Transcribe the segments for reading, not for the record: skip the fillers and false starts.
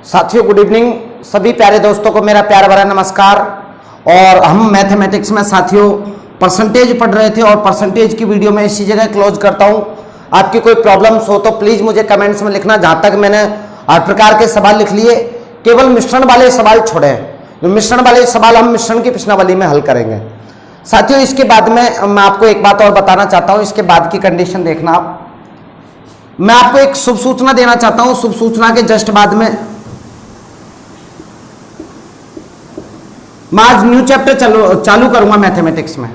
साथियों good evening. सभी प्यारे दोस्तों को मेरा प्यार भरा नमस्कार। और हम मैथमेटिक्स में साथियों परसेंटेज पढ़ रहे थे और परसेंटेज की वीडियो में इसी जगह क्लोज करता हूं। आपकी कोई प्रॉब्लम्स हो तो प्लीज मुझे कमेंट्स में लिखना। जहां तक मैंने 8 प्रकार के सवाल लिख लिए, केवल मिश्रण वाले सवाल छोड़े हैं। जो मिश्रण वाले सवाल हम मिश्रण की प्रश्नावली में हल करेंगे साथियों। इसके बाद में मैं आपको एक बात और बताना चाहता हूं। इसके बाद की कंडीशन देखना आप। मैं आपको एक शुभ सूचना देना चाहता हूं। शुभ सूचना के जस्ट बाद में मैं आज न्यू चैप्टर चालू करूंगा मैथमेटिक्स में।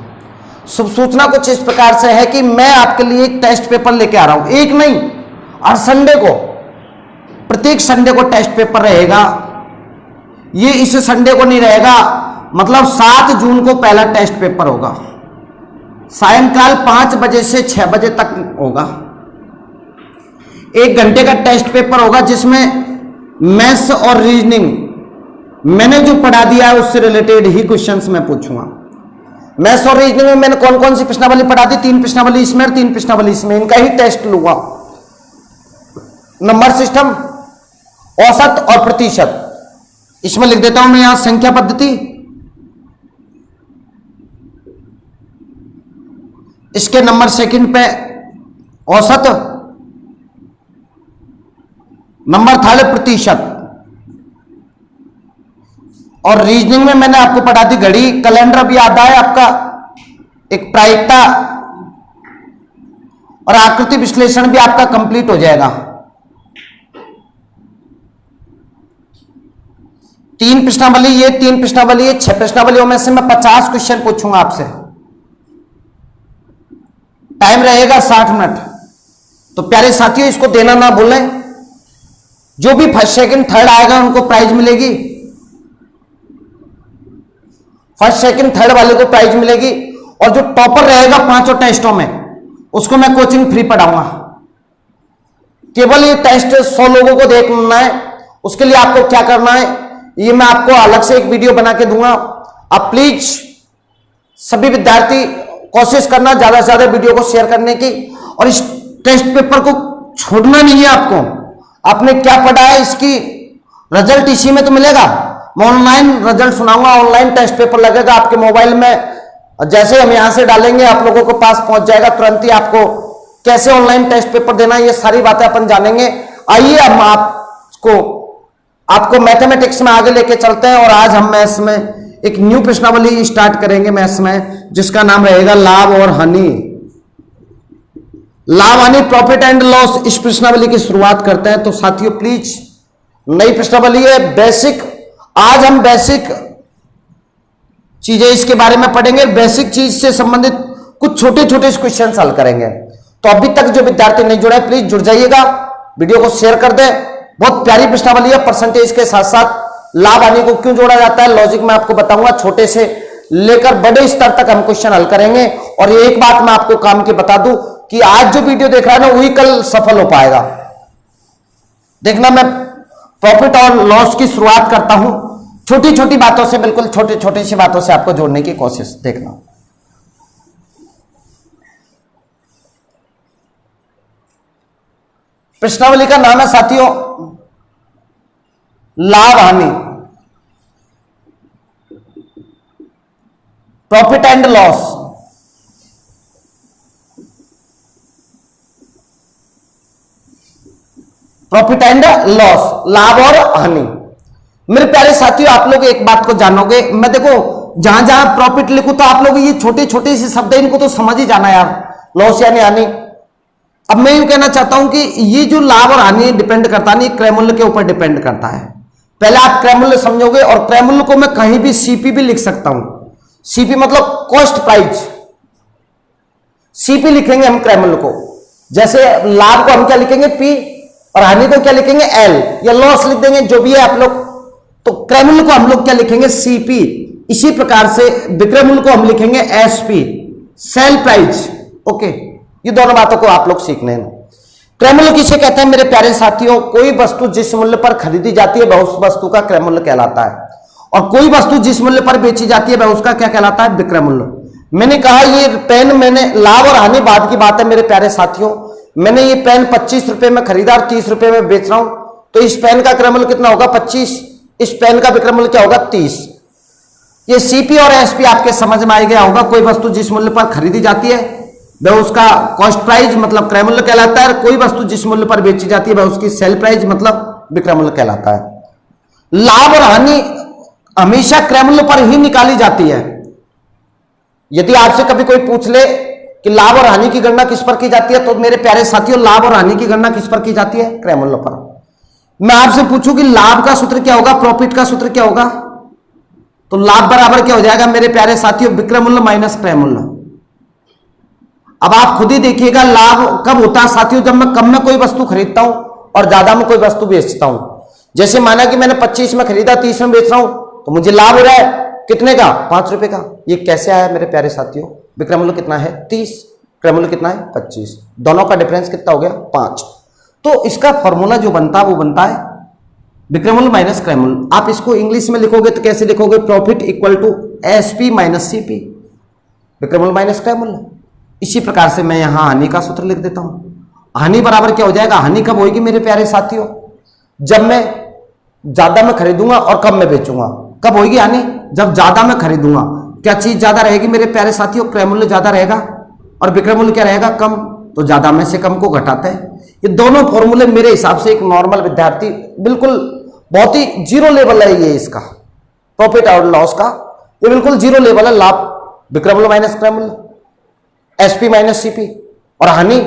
शुभ सूचना कुछ इस प्रकार से है कि मैं आपके लिए एक टेस्ट पेपर लेके आ रहा हूं। एक नहीं, हर संडे को, प्रत्येक संडे को टेस्ट पेपर रहेगा। ये इस संडे को नहीं रहेगा, मतलब 7 जून को पहला टेस्ट पेपर होगा। सायंकाल 5 बजे से 6 बजे तक होगा। 1 घंटे का टेस्ट पेपर होगा जिसमें मैथ्स और रीजनिंग मैंने जो पढ़ा दिया है उससे रिलेटेड ही क्वेश्चंस मैं पूछूंगा। मैथ्स और रीजनिंग में मैंने कौन कौन सी प्रश्नावली पढ़ा दी, 3 प्रश्नावली इसमें और 3 प्रश्नावली इसमें, इनका ही टेस्ट लूंगा। नंबर सिस्टम, औसत और प्रतिशत। इसमें लिख देता हूं मैं यहां संख्या पद्धति, इसके नंबर सेकंड पे औसत, नंबर थर्ड प्रतिशत। और रीजनिंग में मैंने आपको पढ़ा दी घड़ी, कैलेंडर भी याद है आपका, एक प्रायिकता और आकृति विश्लेषण भी आपका कंप्लीट हो जाएगा। 3 प्रश्नावली, ये 3 प्रश्नावली, ये 6 प्रश्नावलियों में से मैं 50 क्वेश्चन पूछूंगा आपसे। टाइम रहेगा 60 मिनट। तो प्यारे साथियों इसको देना ना भूलें। जो भी फर्स्ट सेकंड थर्ड आएगा उनको प्राइज मिलेगी। फर्स्ट सेकंड थर्ड वाले को प्राइज मिलेगी। और जो टॉपर रहेगा 5 टेस्टों में उसको मैं कोचिंग फ्री पढ़ाऊंगा। केवल ये टेस्ट 100 लोगों को देखना है। उसके लिए आपको क्या करना है ये मैं आपको अलग से एक वीडियो बना के दूंगा। आप प्लीज सभी विद्यार्थी कोशिश करना ज्यादा से ज्यादा वीडियो को शेयर करने की। और इस टेस्ट पेपर को छोड़ना नहीं है आपको। आपने क्या पढ़ा है इसकी रिजल्ट इसी में तो मिलेगा। मैं ऑनलाइन रिजल्ट सुनाऊंगा, ऑनलाइन टेस्ट पेपर लगेगा आपके मोबाइल में। जैसे हम यहां से डालेंगे आप लोगों को पास पहुंच जाएगा तुरंत ही। आपको कैसे ऑनलाइन टेस्ट पेपर देना ये सारी बातें अपन जानेंगे। आइए हम आपको मैथमेटिक्स में आगे लेके चलते हैं। और आज हम मैथ्स में एक न्यू प्रश्नावली स्टार्ट करेंगे मैथ्स में, जिसका नाम रहेगा लाभ और हानि। लाभ हानि, प्रॉफिट एंड लॉस, इस प्रश्नावली की शुरुआत करते हैं। तो साथियों प्लीज नई प्रश्नावली है, बेसिक। आज हम बेसिक चीजें इसके बारे में पढ़ेंगे। बेसिक चीज से संबंधित कुछ छोटे छोटे क्वेश्चन हल करेंगे। तो अभी तक जो विद्यार्थी नहीं जुड़े प्लीज जुड़ जाइएगा, वीडियो को शेयर कर दें। बहुत प्यारी प्रश्नावली है। परसेंटेज के साथ साथ लाभ हानि को क्यों जोड़ा जाता है, लॉजिक में आपको बताऊंगा। छोटे से लेकर बड़े स्तर तक हम क्वेश्चन हल करेंगे। और एक बात मैं आपको काम की बता दूं कि आज जो वीडियो देख रहा है ना वही कल सफल हो पाएगा। देखना, मैं प्रॉफिट और लॉस की शुरुआत करता हूं छोटी छोटी बातों से, बिल्कुल छोटी छोटी सी बातों से आपको जोड़ने की कोशिश। देखना, प्रश्नावली का नाम है साथियों लाभ हानि, profit and loss. Profit and loss, लाभ और हानि। मेरे प्यारे साथियों आप लोग एक बात को जानोगे, मैं देखो जहां जहां प्रॉफिट लिखूं तो आप लोग ये छोटे छोटे से शब्द है इनको तो समझ ही जाना यार, लॉस यानी हानि। अब मैं यूं कहना चाहता हूं कि ये जो लाभ और हानि डिपेंड करता नहीं, क्रय मूल्य के ऊपर डिपेंड करता है। पहले आप क्रय मूल्य समझोगे, और क्रय मूल्य को मैं कहीं भी सीपी भी लिख सकता हूं। सीपी मतलब कॉस्ट प्राइस, सीपी लिखेंगे हम क्रय मूल्य को। जैसे लाभ को हम क्या लिखेंगे पी, और हानि को क्या लिखेंगे एल, या लॉस लिख देंगे, जो भी है आप लोग। तो क्रय मूल्य को हम लोग क्या लिखेंगे सीपी। इसी प्रकार से विक्रय मूल्य को हम लिखेंगे एसपी, सेल प्राइस। ओके, ये दोनों बातों को आप लोग सीखने हैं। क्रय मूल्य किसे कहते हैं मेरे प्यारे साथियों, कोई वस्तु जिस मूल्य पर खरीदी जाती है वह उस वस्तु का क्रय मूल्य कहलाता है। और कोई वस्तु जिस मूल्य पर बेची जाती है वह उसका क्या कहलाता है, विक्रय मूल्य। मैंने कहा ये पेन, मैंने लाभ और हानि बाद की बात है मेरे प्यारे साथियों। मैंने ये पेन 25 रुपए में खरीदा और 30 रुपए में बेच रहा हूं, तो इस पेन का क्रय मूल्य कितना होगा 25, इस पेन का विक्रय मूल्य क्या होगा 30। ये सीपी और एसपी आपके समझ में आ गया होगा। कोई वस्तु जिस मूल्य पर खरीदी जाती है वह उसका कॉस्ट प्राइस मतलब क्रय मूल्य कहलाता है, कोई वस्तु जिस मूल्य पर बेची जाती है वह उसकी सेल प्राइस मतलब विक्रय मूल्य कहलाता है। लाभ और हानि हमेशा क्रय मूल्य पर ही निकाली जाती है। यदि आपसे कभी कोई पूछ ले कि लाभ और हानि की गणना किस पर की जाती है, तो मेरे प्यारे साथियों लाभ और हानि की गणना किस पर की जाती है, क्रय मूल्य पर। मैं आपसे पूछूं कि लाभ का सूत्र क्या होगा, प्रॉफिट का सूत्र क्या होगा, तो लाभ बराबर क्या हो जाएगा मेरे प्यारे साथियों, विक्रय मूल्य माइनस क्रय मूल्य। अब आप खुद ही देखिएगा लाभ कब होता है साथियों, जब मैं कम में कोई वस्तु खरीदता हूं और ज्यादा में कोई वस्तु बेचता हूं। जैसे माना कि मैंने 25 में खरीदा 30 में बेच रहा हूं, तो मुझे लाभ हो रहा है कितने का, 5 रुपए का। ये कैसे आया मेरे प्यारे साथियों, विक्रय मूल्य कितना है 30, क्रय मूल्य कितना है 25, दोनों का डिफरेंस कितना हो गया 5। तो इसका फॉर्मूला जो बनता है वो बनता है विक्रय मूल्य माइनस क्रय मूल्य। आप इसको इंग्लिश में लिखोगे तो कैसे लिखोगे, profit equal to SP minus CP, विक्रय मूल्य माइनस क्रय मूल्य। इसी प्रकार से मैं यहां हानि का सूत्र लिख देता हूं। हानि बराबर क्या हो जाएगा, हानि कब होगी मेरे प्यारे साथियों, जब मैं ज्यादा में खरीदूंगा और कम में बेचूंगा। कब होगी हानि, जब ज्यादा में खरीदूंगा। क्या चीज ज्यादा रहेगी मेरे प्यारे साथियों, क्रय मूल्य ज्यादा रहेगा, और विक्रय मूल्य क्या रहेगा कम, तो ज्यादा में से कम को घटाते हैं। ये दोनों फॉर्मूले मेरे हिसाब से एक नॉर्मल विद्यार्थी बिल्कुल बहुत ही जीरो लेवल है ये इसका, प्रॉफिट और लॉस का ये बिल्कुल जीरो लेवल है। लाभ विक्रय मूल्य माइनस क्रय मूल्य, एसपी माइनस सीपी, और हानि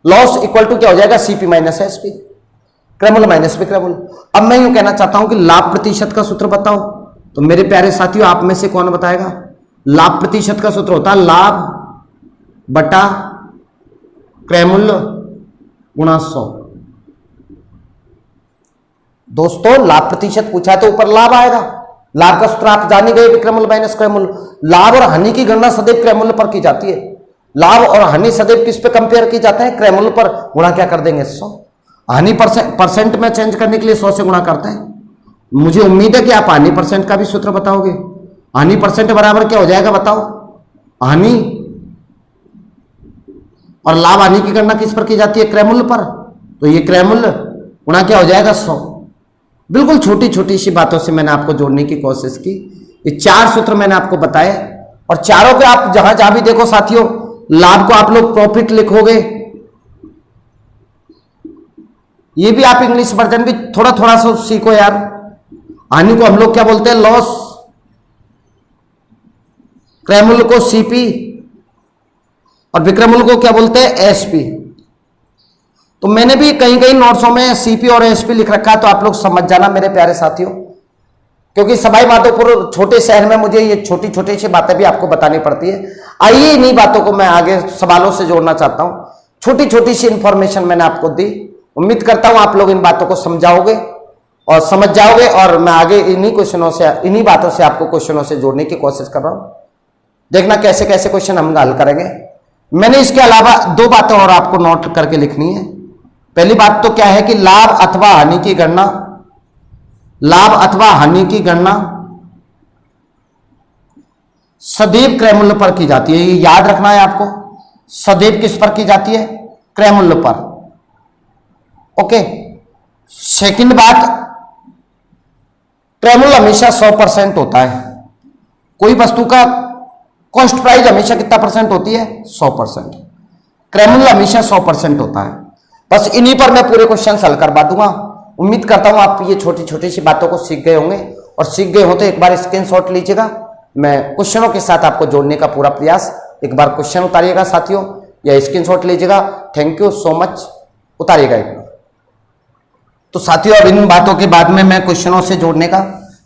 लॉस इक्वल टू क्या हो जाएगा, सीपी माइनस एसपी, क्रय मूल्य माइनस विक्रय मूल्य। अब मैं यूं कहना चाहता हूं कि लाभ प्रतिशत का सूत्र बताओ, तो मेरे प्यारे साथियों आप में से कौन बताएगा, लाभ प्रतिशत का सूत्र होता है लाभ बटा क्रय मूल्य गुणा 100। दोस्तों लाभ प्रतिशत पूछा है तो ऊपर लाभ आएगा, लाभ का सूत्र आप जान ही गए, विक्रय मूल्य माइनस क्रय मूल्य। लाभ और हानि की गणना सदैव क्रय मूल्य पर की जाती है। लाभ और हानि सदैव किस पे कंपेयर की जाते हैं, क्रय मूल्य पर, गुणा क्या कर देंगे 100। हानि परसेंट में चेंज करने के लिए 100 से गुणा करते हैं। मुझे उम्मीद है कि आप हानि परसेंट का भी सूत्र बताओगे। हानि परसेंट बराबर क्या हो जाएगा बताओ, हानि और लाभ हानि की गणना किस पर की जाती है, क्रय मूल्य पर, तो ये क्रय मूल्य गुणा क्या हो जाएगा 100। बिल्कुल छोटी छोटी सी बातों से मैंने आपको जोड़ने की कोशिश की। ये 4 सूत्र मैंने आपको बताए, और चारों के आप जहां जहां भी देखो साथियों, लाभ को आप लोग प्रॉफिट लिखोगे, ये भी आप इंग्लिश वर्जन भी थोड़ा थोड़ा सा सीखो यार। हानि को हम लोग क्या बोलते हैं, लॉस, क्रय मूल्य को सीपी, और विक्रय मूल्य को क्या बोलते हैं, एसपी। तो मैंने भी कहीं कहीं नोट्सों में सीपी और एसपी लिख रखा है, तो आप लोग समझ जाना मेरे प्यारे साथियों, क्योंकि सवाई माधोपुर छोटे शहर में मुझे ये छोटी छोटी सी बातें भी आपको बतानी पड़ती है। आइए इन्हीं बातों को मैं आगे सवालों से जोड़ना चाहता हूं। छोटी छोटी सी इंफॉर्मेशन मैंने आपको दी, उम्मीद करता हूं आप लोग इन बातों को समझाओगे और समझ जाओगे, और मैं आगे इन्हीं क्वेश्चनों से, इन्हीं बातों से आपको क्वेश्चनों से जोड़ने की कोशिश कर रहा हूं। देखना कैसे कैसे क्वेश्चन हम हल करेंगे। मैंने इसके अलावा 2 बातें और आपको नोट करके लिखनी है। पहली बात तो क्या है कि लाभ अथवा हानि की गणना, लाभ अथवा हानि की गणना सदैव क्रय मूल्य पर की जाती है। ये याद रखना है आपको, सदैव किस पर की जाती है, क्रय मूल्य पर। ओके। सेकंड बात, क्रय मूल्य हमेशा 100% होता है। कोई वस्तु का कॉस्ट प्राइस हमेशा कितना परसेंट होती है, 100%। क्रय मूल्य हमेशा 100% होता है। बस इन्हीं पर मैं पूरे क्वेश्चन हल करवा दूंगा। उम्मीद करता हूं आप ये छोटी छोटी सी बातों को सीख गए होंगे, और सीख गए हो तो एक बार स्क्रीनशॉट लीजिएगा। मैं क्वेश्चनों के साथ आपको जोड़ने का पूरा प्रयास, एक बार क्वेश्चन उतारिएगा साथियों, या स्क्रीनशॉट लीजिएगा। थैंक यू सो मच, उतारिएगा एक बार। तो साथियों अब इन बातों के बाद में मैं क्वेश्चनों से जोड़ने का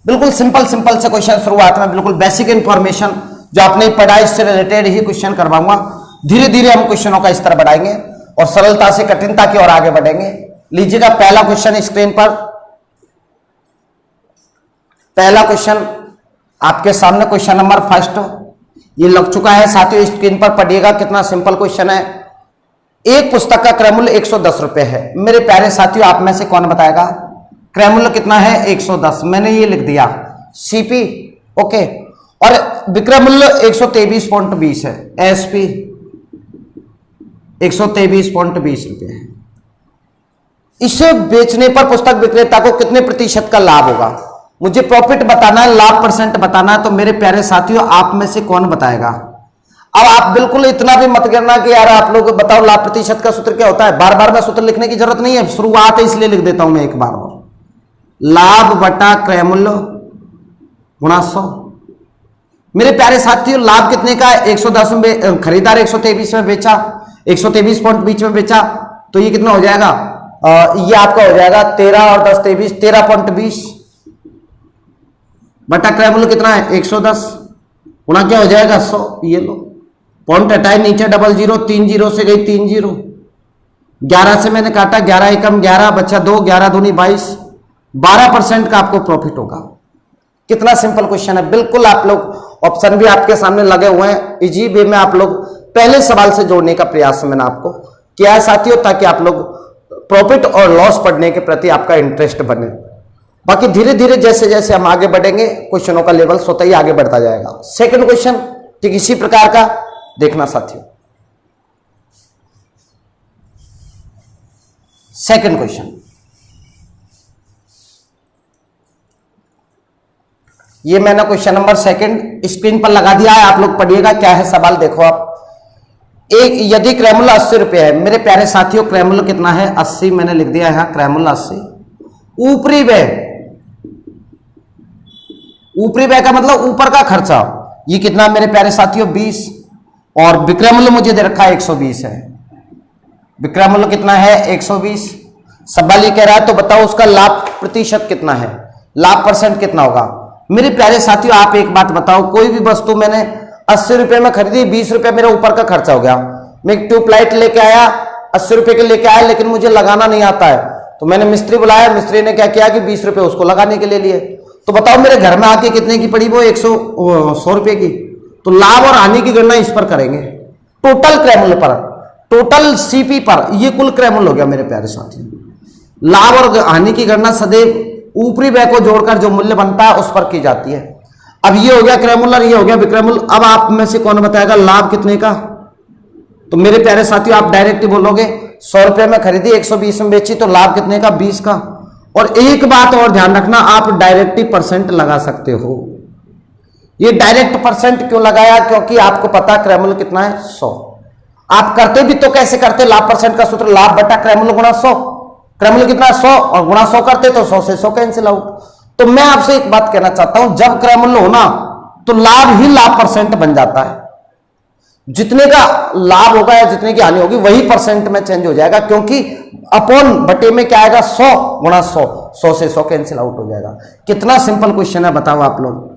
बिल्कुल सिंपल से क्वेश्चन शुरुआत में बिल्कुल बेसिक इंफॉर्मेशन जो आपने पढ़ा इससे रिलेटेड ही क्वेश्चन करवाऊंगा। धीरे धीरे हम क्वेश्चनों का स्तर बढ़ाएंगे और सरलता से कठिनता की ओर आगे बढ़ेंगे। लीजिएगा पहला क्वेश्चन स्क्रीन पर। पहला क्वेश्चन आपके सामने, क्वेश्चन नंबर 1 ये लग चुका है साथियों, स्क्रीन पर पढ़िएगा। कितना सिंपल क्वेश्चन है। एक पुस्तक का क्रय मूल्य 110 रुपए है। मेरे प्यारे साथियों आप में से कौन बताएगा क्रय मूल्य कितना है, 110। मैंने ये लिख दिया सीपी, ओके। और विक्रय मूल्य 123.20 है, एसपी 123.20 रुपए है। इसे बेचने पर पुस्तक विक्रेता को कितने प्रतिशत का लाभ होगा? मुझे प्रॉफिट बताना है, लाभ परसेंट बताना है। तो मेरे प्यारे साथियों, आप में से कौन बताएगा? अब आप बिल्कुल इतना भी मत करना कि यार आप लोग बताओ लाभ प्रतिशत का सूत्र क्या होता है। बार बार मैं सूत्र लिखने की जरूरत नहीं है, शुरुआत है इसलिए लिख देता हूं मैं एक बार और। लाभ बटा क्रय मूल्य गुणा 100। मेरे प्यारे साथियों, लाभ कितने का है? 110 में खरीदार 123 में बेचा, 123.20 में बेचा, तो ये कितना हो जाएगा? ये आपका हो जाएगा 13 और 10 23, 13.20 बटा क्रय मूल्य कितना है? 110 गुणा क्या हो जाएगा? 100। ये लो, पॉइंट हटाए, नीचे डबल जीरो, 3 जीरो से गई 3 जीरो, 11 से मैंने काटा, 11 एकम 11 बचा 2, 11 दूनी 22, 12% का आपको प्रॉफिट होगा। कितना सिंपल क्वेश्चन है। बिल्कुल आप लोग ऑप्शन भी आपके सामने लगे हुए हैं, इजी वे में आप लोग पहले सवाल से जोड़ने का प्रयास मैंने आपको किया है साथियों, ताकि आप लोग प्रॉफिट और लॉस पढ़ने के प्रति आपका इंटरेस्ट बने। बाकी धीरे धीरे जैसे जैसे हम आगे बढ़ेंगे, क्वेश्चनों का लेवल स्वतः ही आगे बढ़ता जाएगा। सेकंड क्वेश्चन ठीक इसी प्रकार का देखना साथियों। सेकंड क्वेश्चन, ये मैंने क्वेश्चन नंबर सेकंड स्क्रीन पर लगा दिया है, आप लोग पढ़िएगा क्या है सवाल। देखो आप, एक यदि क्रय मूल्य 80 रुपये है, मेरे प्यारे साथियों क्रय मूल्य कितना है? 80 मैंने लिख दिया है यहां, क्रय मूल्य 80। ऊपरी व्यय, ऊपरी व्यय का मतलब ऊपर का खर्चा, ये कितना मेरे प्यारे साथियों? 20। और विक्रय मूल्य मुझे दे रखा है 120 है। विक्रय मूल्य कितना है? 120। सवाल ये कह रहा है तो बताओ उसका लाभ प्रतिशत कितना है, लाभ परसेंट कितना होगा? मेरे प्यारे साथियों आप एक बात बताओ, कोई भी वस्तु मैंने 80 रुपए में खरीदी, 20 रुपए मेरा ऊपर का खर्चा हो गया। मैं एक ट्यूबलाइट लेके आया, 80 रुपए के लेके आया, लेकिन मुझे लगाना नहीं आता है, तो मैंने मिस्त्री बुलाया, मिस्त्री ने क्या किया कि 20 रुपए उसको लगाने के लिए लिए। तो बताओ मेरे घर में आके कितने की पड़ी वो? 100 रुपए की। तो लाभ और हानि की गणना इस पर करेंगे, टोटल क्रय मूल्य पर, टोटल सीपी पर, ये कुल क्रय मूल्य हो गया मेरे प्यारे साथियों। लाभ और हानि की गणना सदैव ऊपरी व्यय को जोड़कर जो मूल्य बनता है उस पर की जाती है। अब ये हो गया क्रय मूल्य और ये हो गया विक्रय मूल्य। अब आप में से कौन बताएगा लाभ कितने का? तो मेरे प्यारे साथियों आप डायरेक्ट बोलोगे 100 रुपए में खरीदी, 120 में बेची, तो लाभ कितने का? 20 का। और एक बात और ध्यान रखना, आप डायरेक्ट ही परसेंट लगा सकते हो। ये डायरेक्ट परसेंट क्यों लगाया? क्योंकि आपको पता क्रय मूल्य कितना है? 100। आप करते भी तो कैसे करते? लाभ परसेंट का सूत्र लाभ बटा क्रय मूल्य गुणा 100। क्रय मूल्य कितना? 100 और गुणा 100 करते तो 100 से 100 कैंसिल आउट। तो मैं आपसे एक बात कहना चाहता हूं, जब क्रय मूल्य हो ना तो लाभ ही लाभ परसेंट बन जाता है। जितने का लाभ होगा या जितने की हानि होगी वही परसेंट में चेंज हो जाएगा, क्योंकि अपॉन बटे में क्या आएगा? 100 गुणा 100, 100 से 100 कैंसिल आउट हो जाएगा। कितना सिंपल क्वेश्चन है बताओ आप लोग।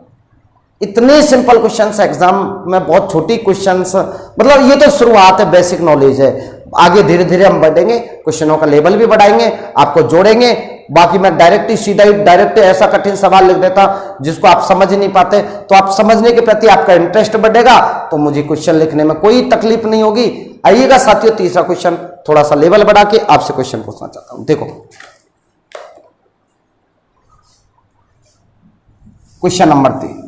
इतने सिंपल क्वेश्चंस एग्जाम में, बहुत छोटी क्वेश्चंस, मतलब ये तो शुरुआत है, बेसिक नॉलेज है। आगे धीरे धीरे हम बढ़ेंगे, क्वेश्चनों का लेवल भी बढ़ाएंगे, आपको जोड़ेंगे। बाकी मैं डायरेक्ट ही सीधा डायरेक्ट ऐसा कठिन सवाल लिख देता जिसको आप समझ ही नहीं पाते, तो आप समझने के प्रति आपका इंटरेस्ट बढ़ेगा, तो मुझे क्वेश्चन लिखने में कोई तकलीफ नहीं होगी। आइएगा साथियों, तीसरा क्वेश्चन, थोड़ा सा लेवल बढ़ा के आपसे क्वेश्चन पूछना चाहता हूं। देखो question number 3,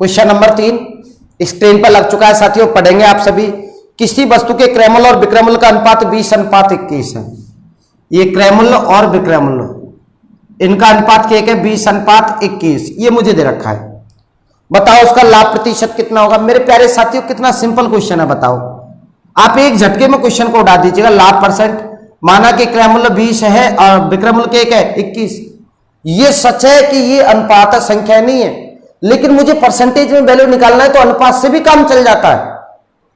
question number 3 screen पर लग चुका है साथियों, पढ़ेंगे आप सभी। किसी वस्तु के क्रय मूल्य और विक्रय मूल्य का अनुपात 20:21 है। ये क्रय मूल्य और विक्रय मूल्य, इनका अनुपात क्या है? 20:21। ये मुझे दे रखा है। बताओ उसका लाभ प्रतिशत कितना होगा? मेरे प्यारे साथियों कितना सिंपल क्वेश्चन है, बताओ। आप एक झटके में क्वेश्चन को उड़ा दीजिएगा। लाभ परसेंट, माना कि क्रय मूल्य 20 है और विक्रय मूल्य क्या है? 21। ये सच है कि ये अनुपात संख्या नहीं है, लेकिन मुझे परसेंटेज में वैल्यू निकालना है तो अनुपात से भी काम चल जाता है।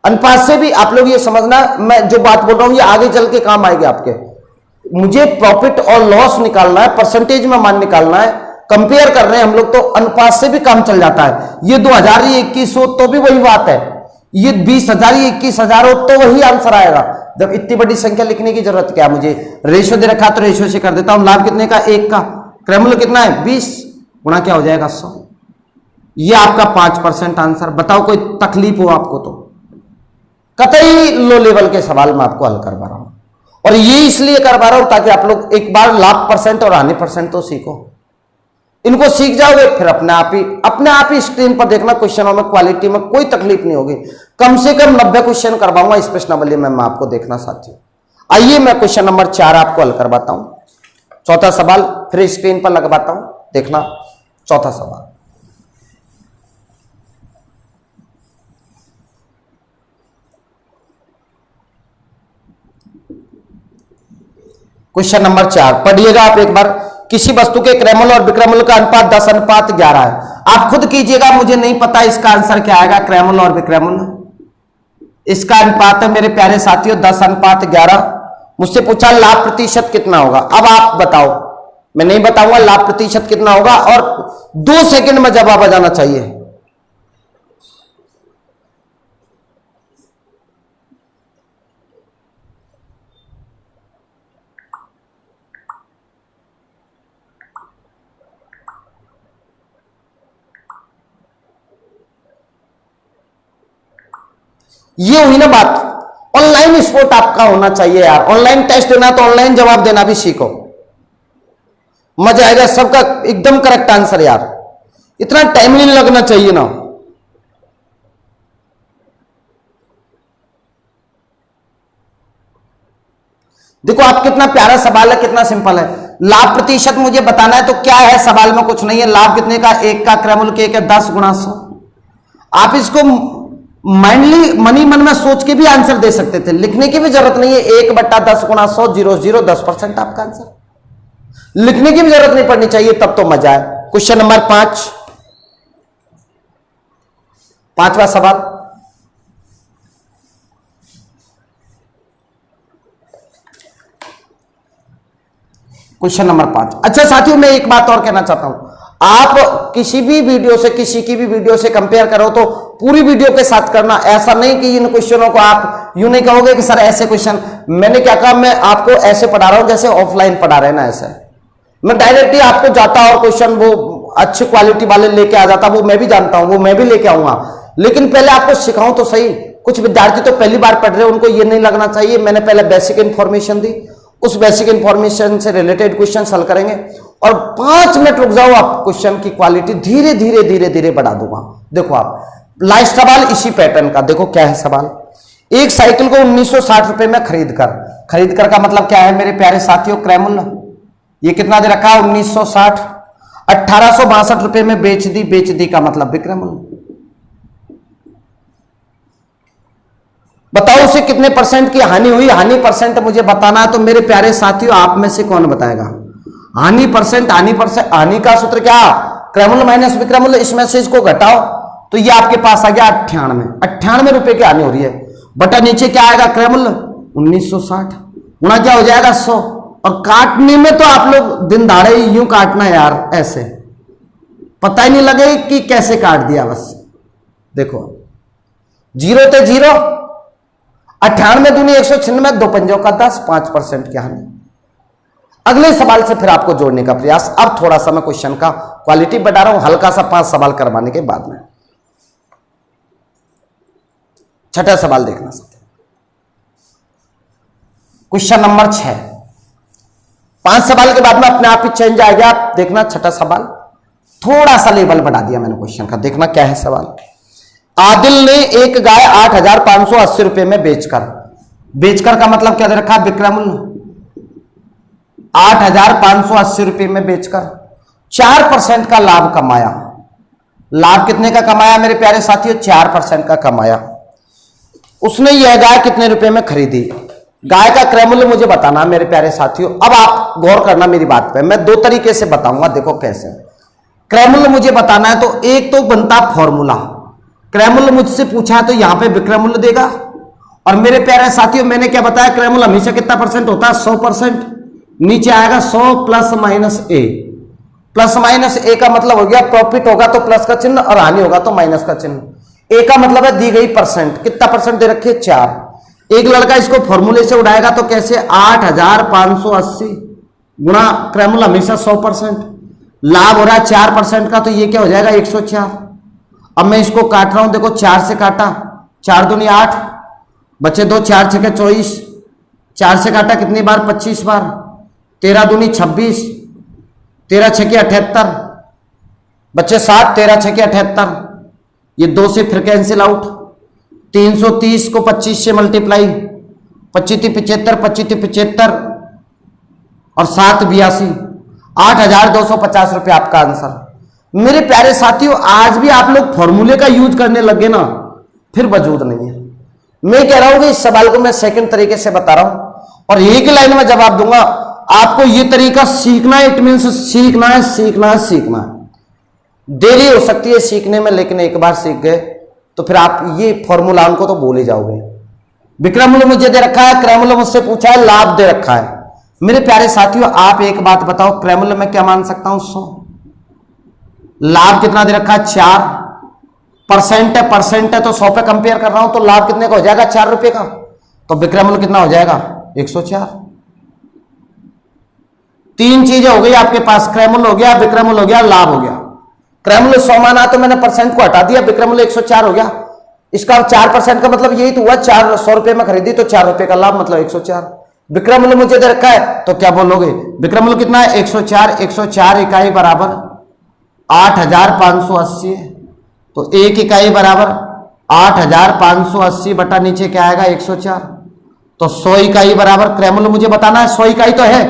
अनुपात से भी आप लोग ये समझना, मैं जो बात बोल रहा हूं ये आगे चल के काम आएगी आपके। मुझे प्रॉफिट और लॉस निकालना है, परसेंटेज में मान निकालना है, कंपेयर कर रहे हैं हम लोग, तो अनुपात से भी काम चल जाता है। ये 2021 हो तो भी वही बात है, ये 20,000 या 21,000 हो तो वही आंसर आएगा। जब इतनी बड़ी संख्या लिखने की जरूरत क्या है? मुझे रेशियो दे रखा तो रेशियो से कर देता हूं। लाभ कितने का? 1 का। क्रय मूल्य कितना है? 20 गुणा क्या हो जाएगा? 100। ये आपका 5% आंसर। बताओ कोई तकलीफ हो आपको तो? कतई लो लेवल के सवाल मैं आपको हल करवा रहा हूं, और ये इसलिए करवा रहा हूं ताकि आप लोग एक बार लाभ परसेंट और हानि परसेंट तो सीखो। इनको सीख जाओगे फिर अपने आप ही स्क्रीन पर देखना क्वेश्चनों में क्वालिटी में कोई तकलीफ नहीं होगी। कम से कम 90 क्वेश्चन करवाऊंगा इस प्रश्नावली में मैं आपको, देखना साथियों। आइए मैं क्वेश्चन नंबर 4 आपको हल करवाता हूं। चौथा सवाल फिर स्क्रीन पर लगवाता हूं, देखना चौथा सवाल। क्वेश्चन नंबर 4 पढ़िएगा आप एक बार। किसी वस्तु के क्रयमूल्य और विक्रयमूल्य का अनुपात 10:11 है। आप खुद कीजिएगा, मुझे नहीं पता इसका आंसर क्या आएगा। क्रयमूल्य और विक्रयमूल्य, इसका अनुपात है मेरे प्यारे साथियों 10:11। मुझसे पूछा लाभ प्रतिशत कितना होगा। अब आप बताओ, मैं नहीं बताऊंगा लाभ प्रतिशत कितना होगा, और 2 सेकंड में जवाब आ जाना चाहिए। ये हुई ना बात। ऑनलाइन स्पोर्ट आपका होना चाहिए यार। ऑनलाइन टेस्ट देना तो ऑनलाइन जवाब देना भी सीखो, मजा आएगा। सबका एकदम करेक्ट आंसर यार, इतना टाइम नहीं लगना चाहिए ना। देखो आप, कितना प्यारा सवाल है, कितना सिंपल है। लाभ प्रतिशत मुझे बताना है तो क्या है, सवाल में कुछ नहीं है। लाभ कितने का, 1 का, क्रयमूल्य के 1 है, 10 × 100। आप इसको माइंडली मनी मन में सोच के भी आंसर दे सकते थे, लिखने की भी जरूरत नहीं है। 1/10 × 100 00 10% आपका आंसर, लिखने की भी जरूरत नहीं पड़नी चाहिए, तब तो मजा है। क्वेश्चन नंबर 5, पांचवा सवाल। Question number 5। अच्छा साथियों, मैं एक बात और कहना चाहता हूं। आप किसी भी वीडियो से, किसी की भी वीडियो से कंपेयर करो तो पूरी वीडियो के साथ करना। ऐसा नहीं कि इन क्वेश्चनों को आप यूं नहीं कहोगे कि सर ऐसे क्वेश्चन, मैंने क्या कहा, मैं आपको ऐसे पढ़ा रहा हूं जैसे ऑफलाइन पढ़ा रहे ना। ऐसे मैं डायरेक्टली आपको जाता और क्वेश्चन वो अच्छी क्वालिटी वाले लेके आ जाता, वो मैं भी जानता हूं, वो मैं भी लेके आऊंगा, लेकिन पहले आपको सिखाऊं तो सही। कुछ विद्यार्थी तो पहली बार पढ़ रहे हैं, उनको ये नहीं लगना चाहिए मैंने पहले बेसिक इंफॉर्मेशन दी, उस बेसिक इंफॉर्मेशन से रिलेटेड क्वेश्चन हल करेंगे, और 5 मिनट रुक जाओ, आप क्वेश्चन की क्वालिटी धीरे धीरे धीरे धीरे बढ़ा दूंगा। देखो आप, लास्ट सवाल इसी पैटर्न का। देखो क्या है सवाल। एक साइकिल को 1960 रुपए में खरीद कर का मतलब क्या है मेरे प्यारे साथियों, क्रयमूल्य। ये कितना दे रखा है, 1960। 1862 रुपए में बेच दी का मतलब विक्रयमूल्य। बताओ उसे कितने परसेंट की हानि हुई। हानि परसेंट मुझे बताना है, तो मेरे प्यारे साथियों आप में से कौन बताएगा हानि परसेंट। हानि का सूत्र क्या, क्रयमूल्य माइनस विक्रयमूल्य, इसमें से इसको घटाओ तो ये आपके पास आ गया 98 रुपए की हानि हो रही है। बटा नीचे क्या आएगा, क्रयमूल्य 1960 गुणा क्या हो जाएगा 100। और काटने में तो आप लोग दिन दहाड़े यूं काटना यार, ऐसे पता ही नहीं लगे कि कैसे काट दिया। बस देखो 0 थे 0, 98 दूनी 196, 2 पंजों का 10, 5% की हानि। अगले सवाल से फिर आपको जोड़ने का प्रयास। अब थोड़ा सा मैं क्वेश्चन का क्वालिटी बढ़ा रहा हूं, हल्का सा 5 सवाल करवाने के बाद में। छठा सवाल देखना सकते हैं, क्वेश्चन नंबर 6। 5 सवाल के बाद में अपने आप ही चेंज आ गया। आप देखना छठा सवाल, थोड़ा सा लेवल बढ़ा दिया मैंने क्वेश्चन का। देखना क्या है सवाल। आदिल ने एक गाय 8,580 रुपए में बेचकर का मतलब क्या दे रखा, विक्रयमूल्य। 8,580 रुपए में बेचकर 4% का लाभ कमाया। लाभ कितने का कमाया मेरे प्यारे साथियों, 4% का कमाया। उसने यह गाय कितने रुपए में खरीदी। गाय का क्रयमूल्य मुझे बताना मेरे प्यारे साथियों। अब आप गौर करना मेरी बात पे, मैं 2 तरीके से बताऊंगा। देखो कैसे क्रयमूल्य मुझे बताना है, तो एक तो बनता फॉर्मूला। क्रयमूल्य मुझसे पूछा है तो यहां पे विक्रयमूल्य देगा। और मेरे प्यारे साथियों मैंने क्या बताया, क्रयमूल्य हमेशा कितना परसेंट होता है, 100%। नीचे आएगा 100 + -a। +- का मतलब हो गया प्रॉफिट होगा तो प्लस का चिन्ह, और हानि होगा तो माइनस का चिन्ह। ए का मतलब है दी गई परसेंट, कितना परसेंट दे रखी है, 4। एक लड़का इसको फॉर्मूले से उड़ाएगा तो कैसे, 8,580 गुणा क्रयमूल्य हमेशा 100%, लाभ हो रहा है 4% का, तो ये क्या हो जाएगा 104। अब मैं इसको काट रहा हूं, देखो 4 से काटा, 4 दूनी 8, बचे 2, 4 6 24, 4 से काटा कितनी बार, 25 बार, 13 दूनी 26, 13 6 78, बच्चे 60, 13 6 के 78, ये 2 से फिर कैंसिल आउट, 330 को 25 से मल्टीप्लाई, 25 75, 25 75 और 7 82, 8,250 रुपये आपका आंसर। मेरे प्यारे साथियों, आज भी आप लोग फॉर्मूले का यूज करने लगे ना, फिर वजूद नहीं है। मैं कह रहा हूं कि इस सवाल को मैं सेकंड तरीके से बता रहा हूं और एक ही लाइन में जवाब दूंगा। आपको यह तरीका सीखना है, इट मीन्स सीखना है, सीखना है, सीखना है। देरी हो सकती है सीखने में, लेकिन एक बार सीख गए तो फिर आप ये फॉर्मूला को तो भूल ही जाओगे। विक्रमूल्य मुझे दे रखा है, क्रयमूल्य मुझसे पूछा है, लाभ दे रखा है। मेरे प्यारे साथियों, आप एक बात बताओ, क्रयमूल्य में क्या मान सकता हूं 100, लाभ कितना दे रखा है 4%, है परसेंट है तो 100 पे कंपेयर कर रहा हूं, तो लाभ कितने का हो जाएगा 4 रुपए का, तो विक्रमूल्य कितना हो जाएगा 104। 3 चीजें हो गई आपके पास, क्रयमूल्य हो गया, विक्रमूल्य हो गया, लाभ हो गया। क्रयमूल्य 100 माना तो मैंने परसेंट को हटा दिया, विक्रमूल्य 104 हो गया। इसका 4% का मतलब यही तो हुआ, 400 रुपए में खरीदी तो 4 रुपए का लाभ, मतलब 104। विक्रमूल्य मुझे दे रखा है तो क्या बोलोगे, विक्रमूल्य कितना है 104, 104 इकाई बराबर 8,580, तो 1 इकाई बराबर 8,580 बटा नीचे क्या आएगा 104, तो 100 इकाई बराबर, क्रयमूल्य मुझे बताना है 100 इकाई तो है,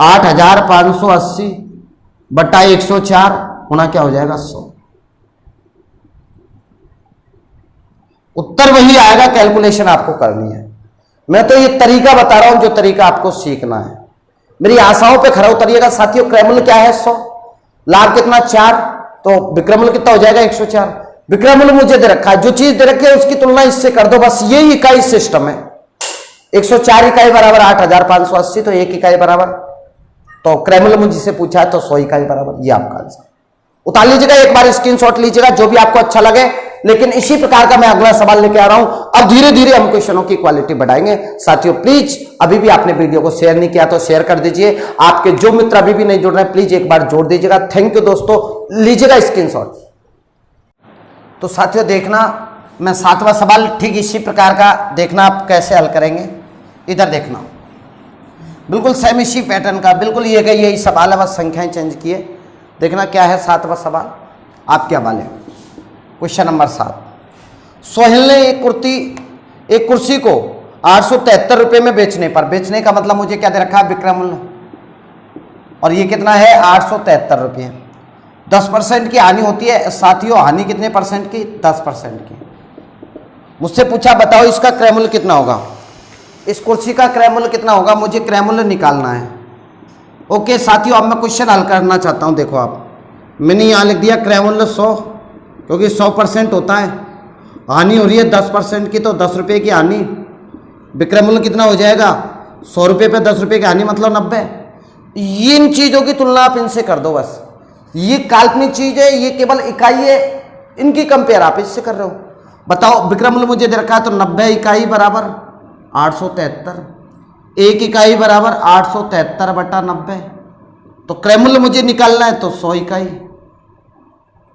8,580 बटा 104 होना क्या हो जाएगा 100। उत्तर वही आएगा, कैलकुलेशन आपको करनी है। मैं तो ये तरीका बता रहा हूं जो तरीका आपको सीखना है। मेरी आशाओं पे खरा उतरिएगा साथियों। क्रयमूल्य क्या है 100, लाभ कितना 4, तो विक्रमूल्य कितना हो जाएगा 104। विक्रमूल्य मुझे दे रखा है, जो चीज दे रखी है उसकी तुलना इससे कर दो, बस यही इकाई सिस्टम है। 104 इकाई बराबर 8,580, तो 1 इकाई बराबर, तो क्रयमूल्य मुझसे पूछा है तो 100 इकाई बराबर, ये आपका आंसर। उतार लीजिएगा, एक बार स्क्रीनशॉट लीजिएगा जो भी आपको अच्छा लगे। लेकिन इसी प्रकार का मैं अगला सवाल लेके आ रहा हूं। अब धीरे धीरे हम क्वेश्चनों की क्वालिटी बढ़ाएंगे। साथियों प्लीज, अभी भी आपने वीडियो को शेयर नहीं किया तो शेयर कर दीजिए। आपके जो मित्र अभी भी नहीं जुड़ रहे हैं प्लीज एक बार जोड़ दीजिएगा। थैंक यू दोस्तों, लीजिएगा स्क्रीनशॉट। तो साथियों देखना, मैं 7वां सवाल ठीक इसी प्रकार का, देखना आप कैसे हल करेंगे। इधर देखना, बिल्कुल सेम इसी पैटर्न का, बिल्कुल ये का यही सवाल है, बस संख्याएं चेंज किए। देखना क्या है 7वां सवाल, आप क्या वाले क्वेश्चन नंबर 7। सोहेल ने एक कुर्सी को 873 रुपये में बेचने पर, बेचने का मतलब मुझे क्या दे रखा है विक्रमूल्य, और ये कितना है 873 रुपये। 10% की हानि होती है साथियों, हानि कितने परसेंट की 10% की। मुझसे पूछा बताओ इसका क्रयमूल्य कितना होगा, इस कुर्सी का क्रयमूल्य कितना होगा, मुझे क्रयमूल्य निकालना है। ओके साथियों, अब मैं क्वेश्चन हल करना चाहता हूं। देखो आप, मैंने यहां लिख दिया क्रयमूल्य 100, क्योंकि 100% होता है, हानि हो रही है 10% की, तो 10 रुपये की हानि। विक्रयमूल्य कितना हो जाएगा 100 रुपये पे 10 रुपये की हानि मतलब 90। इन चीजों की तुलना आप इनसे कर दो, बस ये काल्पनिक चीज है, ये केवल इकाई है, इनकी कंपेयर आप इससे कर रहे हो। बताओ विक्रमूल्य मुझे दे रखा है तो 90 इकाई बराबर 873, 1 इकाई बराबर 873 बटा 90, तो क्रयमूल्य मुझे निकालना है तो 100 इकाई,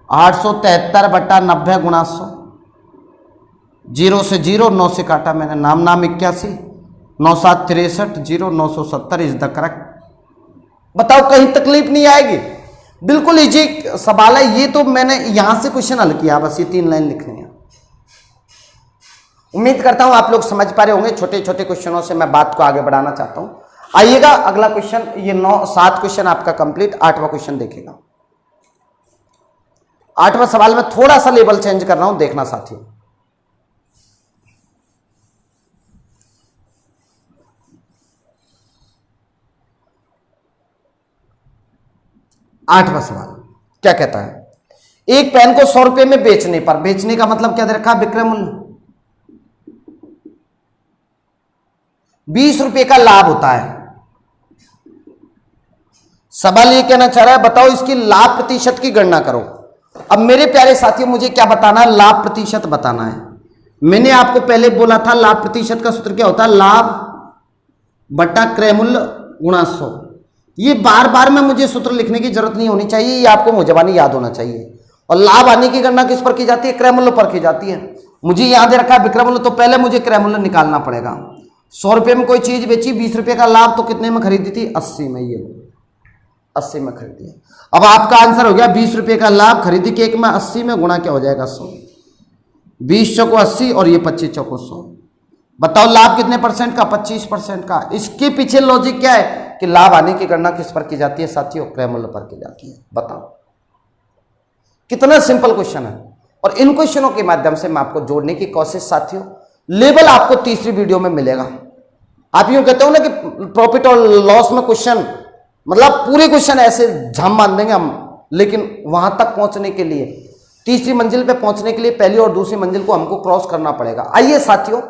873 बटा 90 गुणा 100, 0 से 0, 9 से काटा मैंने, नाम 81, 9 7 63, 0 970 इज द करेक्ट। बताओ कहीं तकलीफ नहीं आएगी, बिल्कुल इजी सवाल है ये। तो मैंने यहां से क्वेश्चन हल किया, बस ये 3 लाइन लिखनी है। उम्मीद करता हूं आप लोग समझ पा रहे होंगे। छोटे छोटे क्वेश्चनों से मैं बात को आगे बढ़ाना चाहता हूं। आइएगा अगला क्वेश्चन, ये 7 क्वेश्चन आपका कंप्लीट। 8वां क्वेश्चन देखिएगा। 8वां सवाल में थोड़ा सा लेवल चेंज कर रहा हूं, देखना साथियों। आठवां सवाल क्या कहता है, एक पेन को 100 रुपए में बेचने पर, बेचने का मतलब क्या दे रखा विक्रमूल्य, 20 रुपए का लाभ होता है। सवाल ये कहना चाह रहा है बताओ इसकी लाभ प्रतिशत की गणना करो। अब मेरे प्यारे साथियों मुझे क्या बताना है, लाभ प्रतिशत बताना है। मैंने आपको पहले बोला था लाभ प्रतिशत का सूत्र क्या होता है, लाभ बटा क्रयमूल्य गुणा 100। ये बार बार में मुझे सूत्र लिखने की जरूरत नहीं होनी चाहिए, ये आपको मुजबानी याद होना चाहिए। और लाभ आने की गणना किस पर की जाती है, क्रयमूल्य पर की जाती है। मुझे यहां दे रखा है विक्रमूल्य, तो पहले मुझे क्रयमूल्य निकालना पड़ेगा। 100 रुपये में कोई चीज बेची, 20 रुपये का लाभ, तो कितने में खरीदी थी 80 में। ये 80 में खरीदी है। अब आपका आंसर हो गया 20 रुपये का लाभ खरीदी केक में 80 में गुणा क्या हो जाएगा 100। 20 चौको 80 और ये 25 चौको 100। बताओ लाभ कितने परसेंट का? 25% का। इसके पीछे लॉजिक क्या है कि लाभ आने की गणना किस पर की जाती है साथियों? क्रय मूल्य पर की जाती है। बताओ कितना सिंपल क्वेश्चन है। और इन क्वेश्चनों के माध्यम से मैं आपको जोड़ने की कोशिश साथियों, लेवल आपको तीसरी वीडियो में मिलेगा। आप यूं कहते हो ना कि प्रॉफिट और लॉस में क्वेश्चन मतलब पूरे क्वेश्चन ऐसे झाम मान देंगे हम, लेकिन वहां तक पहुंचने के लिए, तीसरी मंजिल पे पहुंचने के लिए पहली और दूसरी मंजिल को हमको क्रॉस करना पड़ेगा। आइए साथियों,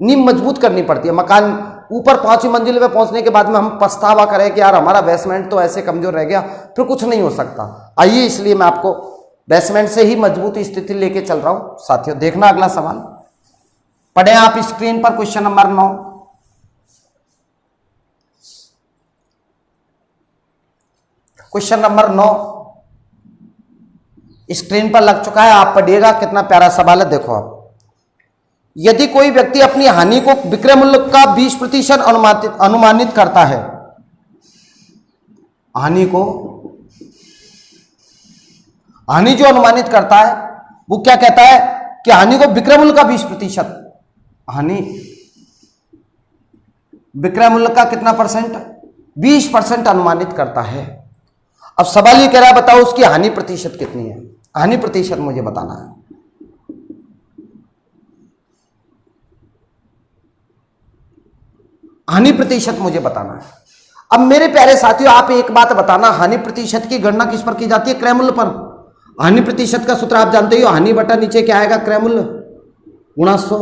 नींव मजबूत करनी पड़ती है। मकान ऊपर 5वीं मंजिल पे पहुंचने के बाद में हम पछतावा करें कि यार हमारा बेसमेंट तो ऐसे कमजोर रह गया, फिर कुछ नहीं हो सकता। आइए इसलिए मैं आपको बेसमेंट से ही मजबूत स्थिति लेके चल रहा हूं साथियों। देखना अगला सवाल, पढ़ें आप स्क्रीन पर question number 9। Question number 9 screen पर लग चुका है, आप पढ़िएगा। कितना प्यारा सवाल है, देखो आप। यदि कोई व्यक्ति अपनी हानि को विक्रय मूल्य का 20% अनुमानित करता है, हानि जो अनुमानित करता है वो क्या कहता है कि हानि को विक्रय मूल्य का 20%, हानि विक्रय मूल्य का कितना परसेंट? 20% अनुमानित करता है। अब सवाल ये कह रहा है बताओ उसकी हानि प्रतिशत कितनी है? हानि प्रतिशत मुझे बताना है। हानि प्रतिशत मुझे बताना है। अब मेरे प्यारे साथियों, आप एक बात बताना, हानि प्रतिशत की गणना किस पर की जाती है? क्रय मूल्य पर। हानि प्रतिशत का सूत्र आप जानते हो, हानि बटा नीचे क्या आएगा? क्रय मूल्य गुणा 100।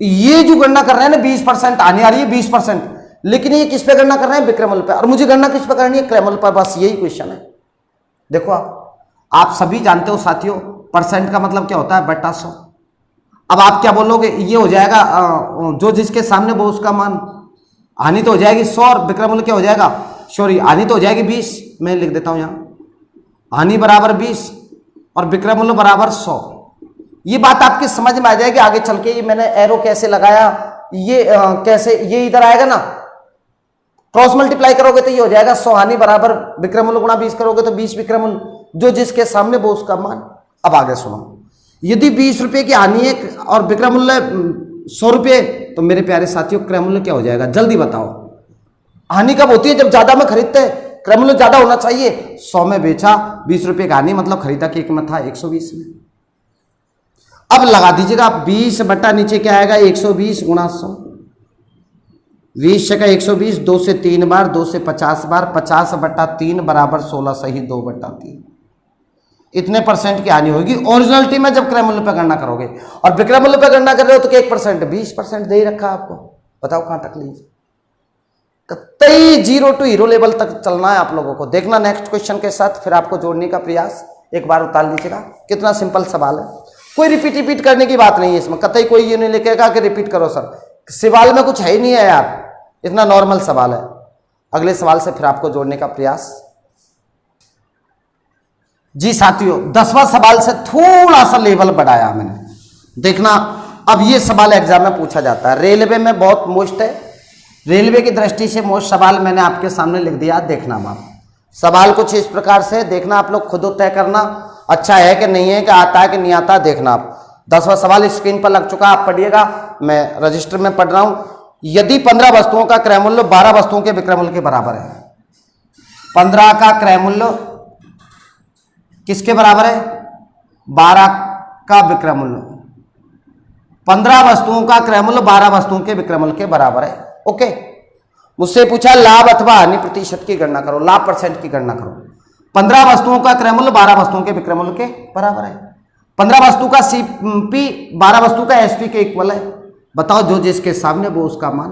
ये जो गणना कर रहे हैं ना 20% हानि आ रही है 20%, लेकिन ये किस पे गणना कर रहे हैं? विक्रय मूल्य पे। और मुझे गणना किस पे करनी है? क्रय मूल्य पर। बस यही क्वेश्चन है। देखो आप सभी जानते हो साथियों, परसेंट का मतलब क्या होता है? बटा 100। अब आप क्या बोलोगे? ये हो जाएगा जो जिसके सामने वो उसका मान। हानि तो हो जाएगी 100 और विक्रय मूल्य क्या हो जाएगा? सॉरी, हानि तो हो जाएगी 20। मैं लिख देता हूं यहां, हानि बराबर 20 और विक्रय मूल्य बराबर 100। ये बात आपकी समझ में आ जाएगी आगे चल के। ये मैंने एरो कैसे लगाया, ये कैसे, ये इधर आएगा ना, क्रॉस मल्टीप्लाई करोगे तो ये हो जाएगा 100 हानि बराबर विक्रय मूल्य गुणा 20 करोगे तो 20 विक्रय मूल्य, जो जिसके सामने वो उसका मान। अब आगे सुनो, यदि 20 रुपए की हानि है और विक्रय मूल्य 100 रुपये, तो मेरे प्यारे साथियों क्रय मूल्य क्या हो जाएगा? जल्दी बताओ। हानि कब होती है? जब ज्यादा में खरीदते हैं, क्रय मूल्य ज्यादा होना चाहिए। 100 में बेचा, 20 रुपए का हानि मतलब खरीदा केक में था 120 में। अब लगा दीजिएगा 20 बटा नीचे क्या आएगा? 120 गुणा 100। 20 का 120, 2 से 3 बार, 2 से 50 बार, 50 बटा 3 बराबर 16 सही 2 बटा 3। इतने परसेंट की हानि होगी ओरिजिनलिटी में जब क्रय मूल्य पर गणना करोगे। और विक्रय मूल्य पर गणना कर रहे हो तो 1%, 20% दे ही रखा आपको। बताओ कहां तकलीफ? कतई जीरो टू हीरो लेवल तक चलना है आप लोगों को। देखना नेक्स्ट क्वेश्चन के साथ, फिर आपको जोड़ने का प्रयास एक बार उतार लीजिएगा। कितना सिंपल सवाल है, कोई रिपीट करने की बात नहीं है इसमें। कतई कोई ये नहीं लिखेगा कि रिपीट करो सर, सवाल में कुछ है ही नहीं है यार, इतना नॉर्मल सवाल है। अगले सवाल से फिर आपको जोड़ने का प्रयास। जी साथियों, 10वां सवाल से थोड़ा सा लेवल बढ़ाया मैंने। देखना, अब ये सवाल एग्जाम में पूछा जाता है, रेलवे में बहुत मोस्ट है, रेलवे की दृष्टि से मोस्ट सवाल मैंने आपके सामने लिख दिया। देखना आप, सवाल कुछ इस प्रकार से, देखना आप लोग खुद तय करना अच्छा है कि नहीं है, कि आता है कि नहीं आता। देखना आप, 10वां सवाल स्क्रीन पर लग चुका, आप पढ़िएगा, मैं रजिस्टर में पढ़ रहा हूं। यदि 15 वस्तुओं का क्रय मूल्य 12 वस्तुओं के विक्रय मूल्य के बराबर है, 15 का क्रय मूल्य किसके बराबर है? 12 का विक्रय मूल्य, 15 वस्तुओं का क्रय मूल्य 12 वस्तुओं के विक्रय मूल्य के बराबर है। ओके, मुझसे पूछा लाभ अथवा हानि प्रतिशत की गणना करो, लाभ परसेंट की गणना करो। 15 वस्तुओं का क्रय मूल्य 12 वस्तुओं के विक्रय मूल्य के बराबर है। 15 वस्तु का सीपी 12 वस्तु का एसपी के इक्वल है। बताओ जो जिसके सामने वो उसका मान।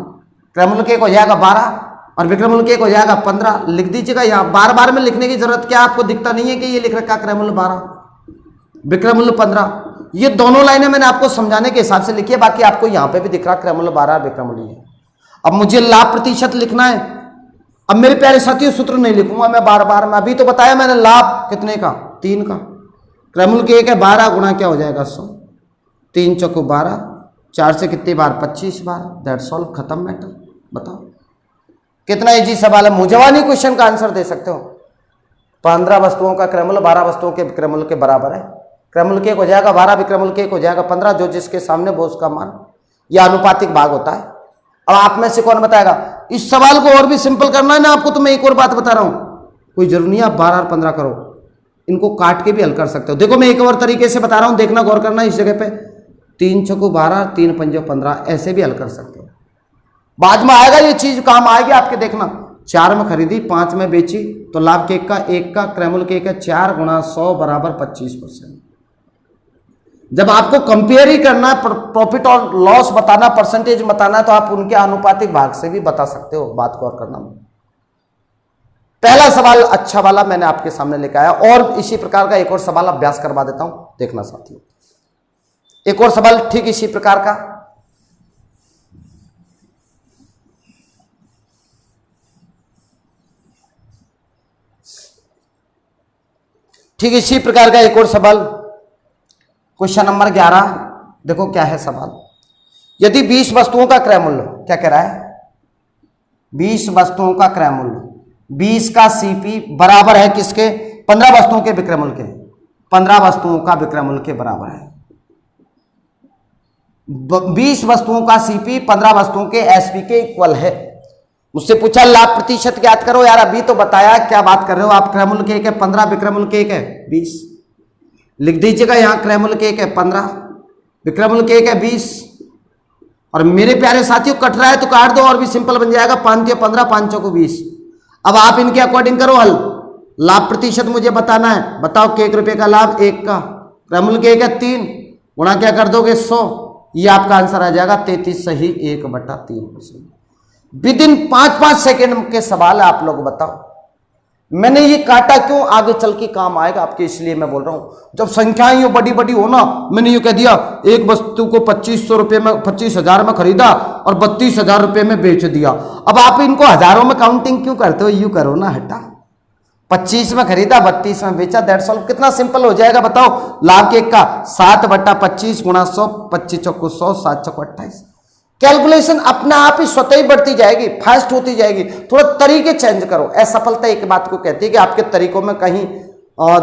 क्रय मूल्य के एक हो जाएगा 12 और विक्रय मूल्य के एक हो जाएगा 15। लिख दीजिएगा यहाँ, बार बार में लिखने की जरूरत क्या, आपको दिखता नहीं है कि ये लिख रखा क्रय मूल्य 12 विक्रय मूल्य 15। ये दोनों लाइनें मैंने आपको समझाने के हिसाब से लिखी है, बाकी आपको यहाँ पे भी दिख रहा क्रय मूल्य 12 विक्रय मूल्य है। अब मुझे लाभ प्रतिशत लिखना है। अब मेरे प्यारे साथियों, सूत्र नहीं लिखूंगा मैं बार बार में, अभी तो बताया मैंने लाभ कितने का? 3 का। क्रय मूल्य के एक है 12 गुणा क्या हो जाएगा? 100। 3 चौको 12, 4 से कितनी बार? 25 बार। दैट्स ऑल, खत्म मैटर। बताओ कितना इजी सवाल है, मुझवानी क्वेश्चन का आंसर दे सकते हो। 15 वस्तुओं का क्रय मूल्य 12 वस्तुओं के विक्रय मूल्य के बराबर है। क्रय मूल्य के एक हो जाएगा 12, विक्रय मूल्य के एक हो जाएगा 15, जो जिसके सामने वो उसका मान। यह आनुपातिक भाग होता है। अब आप में से कौन बताएगा? इस सवाल को और भी सिंपल करना है ना आपको, तो मैं एक और बात बता रहा हूं, कोई जरूरी नहीं आप 12 और 15 करो, इनको काट के भी हल कर सकते हो। देखो मैं एक और तरीके से बता रहा हूं, देखना, गौर करना इस जगह पे। 3 चौको 12, 3 पंजो 15, ऐसे भी हल कर सकते हो। बाद में आएगा ये चीज, काम आएगी आपके, देखना। 4 में खरीदी, 5 में बेची, तो लाभ के एक का क्रय मूल्य के एक है, 4 गुणा 100 बराबर 25%। जब आपको कंपेयर ही करना है, प्रॉफिट और लॉस बताना, परसेंटेज बताना है, तो आप उनके आनुपातिक भाग से भी बता सकते हो। बात गौर करना। पहला सवाल अच्छा वाला मैंने आपके सामने लेकर आया, और इसी प्रकार का एक और सवाल अभ्यास करवा देता हूं, देखना साथियों। एक और सवाल ठीक इसी प्रकार का, ठीक इसी प्रकार का एक और सवाल, क्वेश्चन नंबर 11। देखो क्या है सवाल। यदि 20 वस्तुओं का क्रय मूल्य, क्या कह रहा है, 20 वस्तुओं का क्रय मूल्य, 20 का सीपी बराबर है किसके? 15 वस्तुओं के विक्रय मूल्य के। 15 वस्तुओं का विक्रय मूल्य के बराबर है। 20 वस्तुओं का सीपी 15 वस्तुओं के एसपी के इक्वल है। मुझसे पूछा लाभ प्रतिशत ज्ञात करो। यार अभी तो बताया, क्या बात कर रहे हो आप? क्रय मूल्य के एक है 15, विक्रय मूल्य के एक है 20। लिख दीजिएगा यहां, क्रय मूल्य के एक है 15, विक्रय मूल्य के एक है 20। और मेरे प्यारे साथियों कट रहा है तो काट दो, और भी सिंपल बन जाएगा। 5 के 15, 5 को 20। अब आप इनके अकॉर्डिंग करो हल। लाभ प्रतिशत मुझे बताना है, बताओ कि 1 रुपये का लाभ 1 का, क्रय मूल्य के एक है 3, गुणा क्या कर दोगे 100, ये आपका आंसर आ जाएगा 33 सही 1/3%। विद इन 5-5 सेकेंड के सवाल है, आप लोग बताओ। मैंने ये काटा क्यों? आगे चल के काम आएगा आपके, इसलिए मैं बोल रहा हूं। जब संख्याएं यो बड़ी बड़ी हो ना, मैंने ये कह दिया एक वस्तु को 2500 रुपये में, 25,000 में खरीदा और 32,000 रुपये में बेच दिया। अब आप इनको हजारों में काउंटिंग क्यों करते हो? यू करो ना, हटा। 25 में खरीदा, 32 में बेचा, दैट्स ऑल। कितना सिंपल हो जाएगा बताओ। लाभ के एक का 7/25 गुणा 100, 25 चौको 100, 7 चौको 28। कैलकुलेशन अपने आप ही स्वतः ही बढ़ती जाएगी, फास्ट होती जाएगी। थोड़ा तरीके चेंज करो। असफलता एक बात को कहती है कि आपके तरीकों में कहीं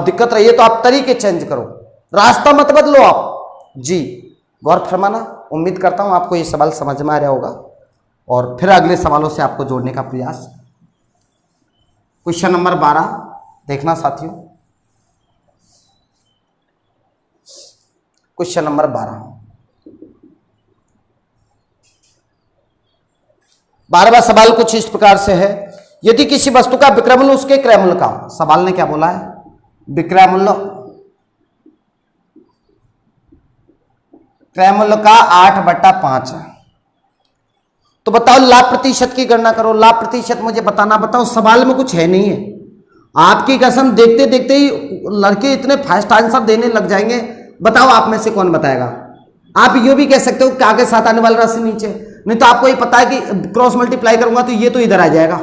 दिक्कत रही है, तो आप तरीके चेंज करो, रास्ता मत बदलो आप जी। गौर फरमाना। उम्मीद करता हूं आपको ये सवाल समझ में आ रहा होगा, और फिर अगले सवालों से आपको जोड़ने का प्रयास। क्वेश्चन नंबर 12 देखना साथियों। क्वेश्चन नंबर 12वां सवाल कुछ इस प्रकार से है। यदि किसी वस्तु का विक्रय मूल्य उसके क्रय मूल्य का, सवाल ने क्या बोला है, विक्रय मूल्य क्रय मूल्य का 8/5 है, तो बताओ लाभ प्रतिशत की गणना करो। लाभ प्रतिशत मुझे बताना। बताओ, सवाल में कुछ है नहीं है। आपकी कसम, देखते देखते ही लड़के इतने फास्ट आंसर देने लग जाएंगे। बताओ आप में से कौन बताएगा? आप ये भी कह सकते हो कि आगे साथ आने वाला राशि नीचे, नहीं तो आपको ये पता है कि क्रॉस मल्टीप्लाई करूंगा तो ये तो इधर आ जाएगा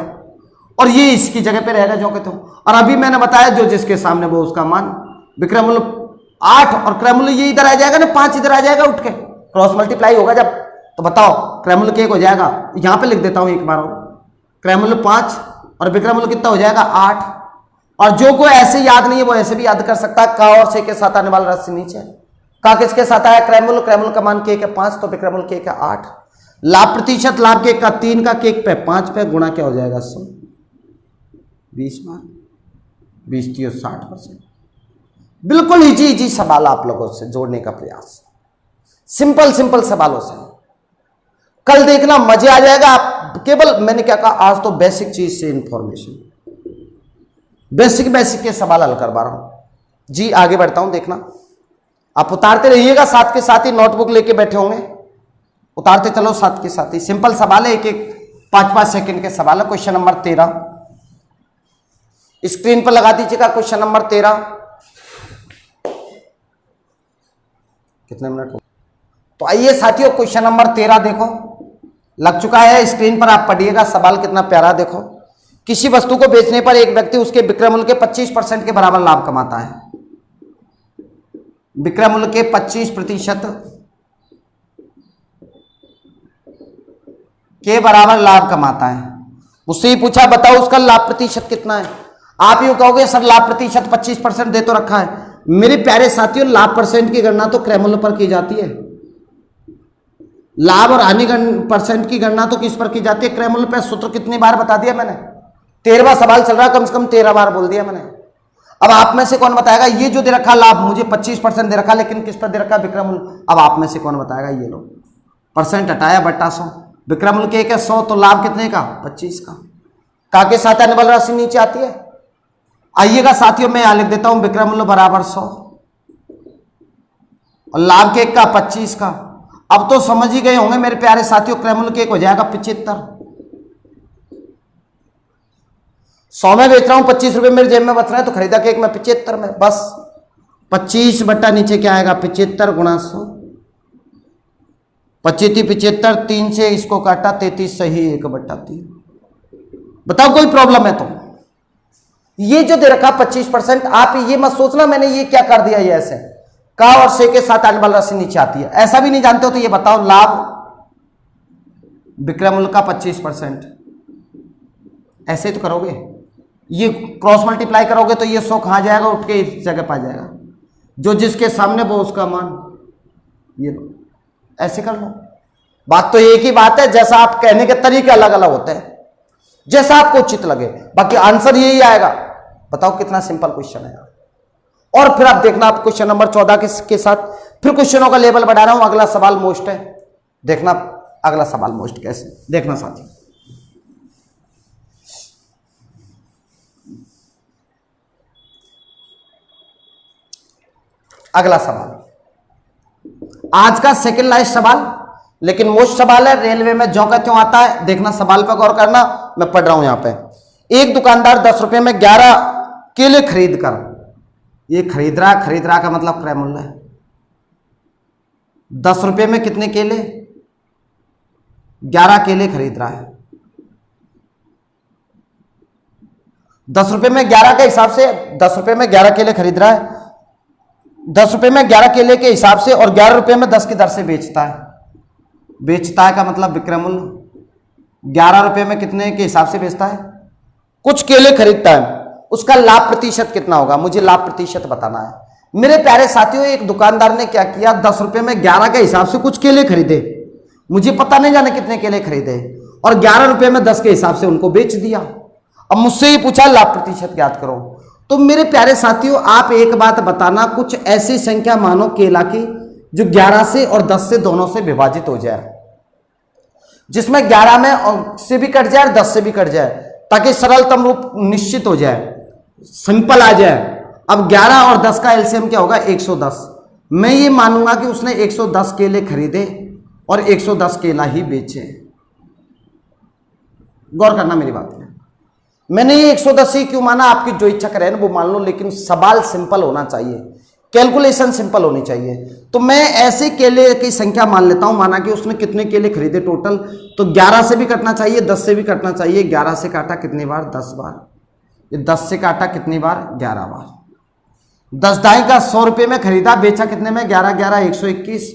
और ये इसकी जगह पे रहेगा जो कहते हो। और अभी मैंने बताया जो जिसके सामने वो उसका मान। विक्रय मूल्य 8 और क्रय मूल्य ये इधर आ जाएगा ना, 5 इधर आ जाएगा उठ के, क्रॉस मल्टीप्लाई होगा जब। तो बताओ क्रय मूल्य एक हो जाएगा, यहां पे लिख देता हूं एक बार, क्रय मूल्य 5 और विक्रय मूल्य कितना हो जाएगा 8। और जो कोई ऐसे याद नहीं है वो ऐसे भी याद कर सकता है। का और से के साथ आने वाला राशि नीचे, का किसके साथ आया, क्रय मूल्य का मान के एक है 5, तो विक्रय मूल्य के एक है 8। लाभ प्रतिशत लाभ के का 3 का केक पे 5 पे गुणा क्या हो जाएगा 100, 20 मान 20 60%। बिल्कुल इजी सवाल आप लोगों से जोड़ने का प्रयास, सिंपल सवालों से। कल देखना मजे आ जाएगा। आप केवल, मैंने क्या कहा, आज तो बेसिक चीज से इंफॉर्मेशन, बेसिक के सवाल हल करवा रहा हूं जी। आगे बढ़ता हूं, देखना आप उतारते रहिएगा, साथ के साथ ही नोटबुक लेके बैठे होंगे, उतारते चलो साथ के साथ ही। सिंपल सवाल है, एक 5-5 सेकंड के सवाल है। क्वेश्चन नंबर 13 स्क्रीन पर लगा दीजिएगा। क्वेश्चन नंबर 13, कितने मिनट हो? तो आइए साथियों, क्वेश्चन नंबर 13 देखो, लग चुका है स्क्रीन पर, आप पढ़िएगा। सवाल कितना प्यारा देखो। किसी वस्तु को बेचने पर एक व्यक्ति उसके विक्रय मूल्य के 25% के बराबर लाभ कमाता है। विक्रय मूल्य के 25% के बराबर लाभ कमाता है। मुझसे ही पूछा बताओ उसका लाभ प्रतिशत कितना है। आप यूं कहोगे सर लाभ प्रतिशत 25% दे तो रखा है। मेरे प्यारे साथियों, लाभ परसेंट की गणना तो क्रय मूल्य पर की जाती है। लाभ और हानि परसेंट की गणना तो किस पर की जाती है? क्रय मूल्य पर। सूत्र कितनी बार बता दिया मैंने? 13वां सवाल चल रहा है, कम से कम 13 बार बोल दिया मैंने। अब आप में से कौन बताएगा ये जो दे रखा लाभ मुझे 25% दे रखा, लेकिन किस पर दे रखा? विक्रय मूल्य। अब आप में से कौन बताएगा? ये लो, परसेंट हटाया बट्टा 100, विक्रय मूल्य के एक है 100, तो लाभ कितने का? 25 का। का के साथ अनुबल राशि नीचे आती है। आइएगा साथियों, मैं यहां लिख देता हूं विक्रय मूल्य बराबर 100 और लाभ के एक का 25 का। अब तो समझ ही गए होंगे मेरे प्यारे साथियों, क्रय मूल्य के एक हो जाएगा 75। 100 में बेच रहा हूं, 25 रुपए मेरे जेब में बच रहे हैं, तो खरीदा केक में 75 में। बस 25 बट्टा नीचे क्या आएगा? 75 गुणा 100। 25 75, 3 से इसको काटा 33 सही 1/3। बताओ कोई प्रॉब्लम है तो? ये जो दे रखा 25%, आप ये मत सोचना मैंने ये क्या कर दिया, ये ऐसे का और से के साथ आने वाली राशि नीचे आती है, ऐसा भी नहीं जानते हो तो ये बताओ लाभ विक्रय मूल्य का 25%, ऐसे तो करोगे। ये क्रॉस मल्टीप्लाई करोगे तो ये 100 कहां जाएगा? उठ के इस जगह पा जाएगा, जो जिसके सामने वो उसका मान। ये लो, ऐसे कर लो। बात तो एक ही बात है, जैसा आप कहने के तरीके अलग अलग होते हैं, जैसा आपको उचित लगे, बाकी आंसर यही आएगा। बताओ कितना सिंपल क्वेश्चन है। और फिर आप देखना, आप क्वेश्चन नंबर 14 के साथ फिर क्वेश्चनों का लेवल बढ़ा रहा हूं। अगला सवाल मोस्ट है, देखना अगला सवाल मोस्ट कैसे, देखना साथी। अगला सवाल आज का सेकंड लास्ट सवाल, लेकिन मोस्ट सवाल है, रेलवे में ज्यों का त्यों आता है। देखना सवाल पर गौर करना, मैं पढ़ रहा हूं यहां पे। एक दुकानदार 10 रुपए में 11 केले खरीद कर, ये खरीद रहा का मतलब क्रय मूल्य है। 10 रुपए में कितने केले? 11 केले खरीद रहा है। 10 रुपए में 11 के हिसाब से, 10 रुपए में 11 केले खरीद रहा है, 10 रुपए में 11 केले के हिसाब से, और 11 रुपए में 10 की दर से बेचता है। बेचता है का मतलब विक्रय मूल्य। 11 रुपए में कितने के हिसाब से बेचता है? कुछ केले खरीदता है, उसका लाभ प्रतिशत कितना होगा? मुझे लाभ प्रतिशत बताना है। मेरे प्यारे साथियों, एक दुकानदार ने क्या किया, 10 रुपए में 11 के हिसाब से कुछ केले खरीदे, मुझे पता नहीं जाने कितने केले खरीदे, और 11 रुपए में 10 के हिसाब से उनको बेच दिया। अब मुझसे ही पूछा लाभ प्रतिशत ज्ञात करो। तो मेरे प्यारे साथियों, आप एक बात बताना, कुछ ऐसी संख्या मानो केला की जो 11 से और 10 से दोनों से विभाजित हो जाए, जिसमें 11 में से भी कट जाए और 10 से भी कट जाए, ताकि सरलतम रूप निश्चित हो जाए, सिंपल आ जाए। अब 11 और 10 का एलसीएम क्या होगा? 110। मैं ये मानूंगा कि उसने 110 केले खरीदे और 110 केला ही बेचे। गौर करना मेरी बात में। मैंने ये 110 ही क्यों माना, आपकी जो इच्छा करे ना वो मान लो, लेकिन सवाल सिंपल होना चाहिए, कैलकुलेशन सिंपल होनी चाहिए। तो मैं ऐसे केले की संख्या मान लेता हूं, माना कि उसने कितने केले खरीदे टोटल, तो 11 से भी कटना चाहिए, 10 से भी कटना चाहिए। 11 से काटा कितनी बार? 10 बार। ये 10 से काटा कितनी बार? 11 बार। 10 दाई का 100 रुपए में खरीदा, बेचा कितने में? 11 11 121।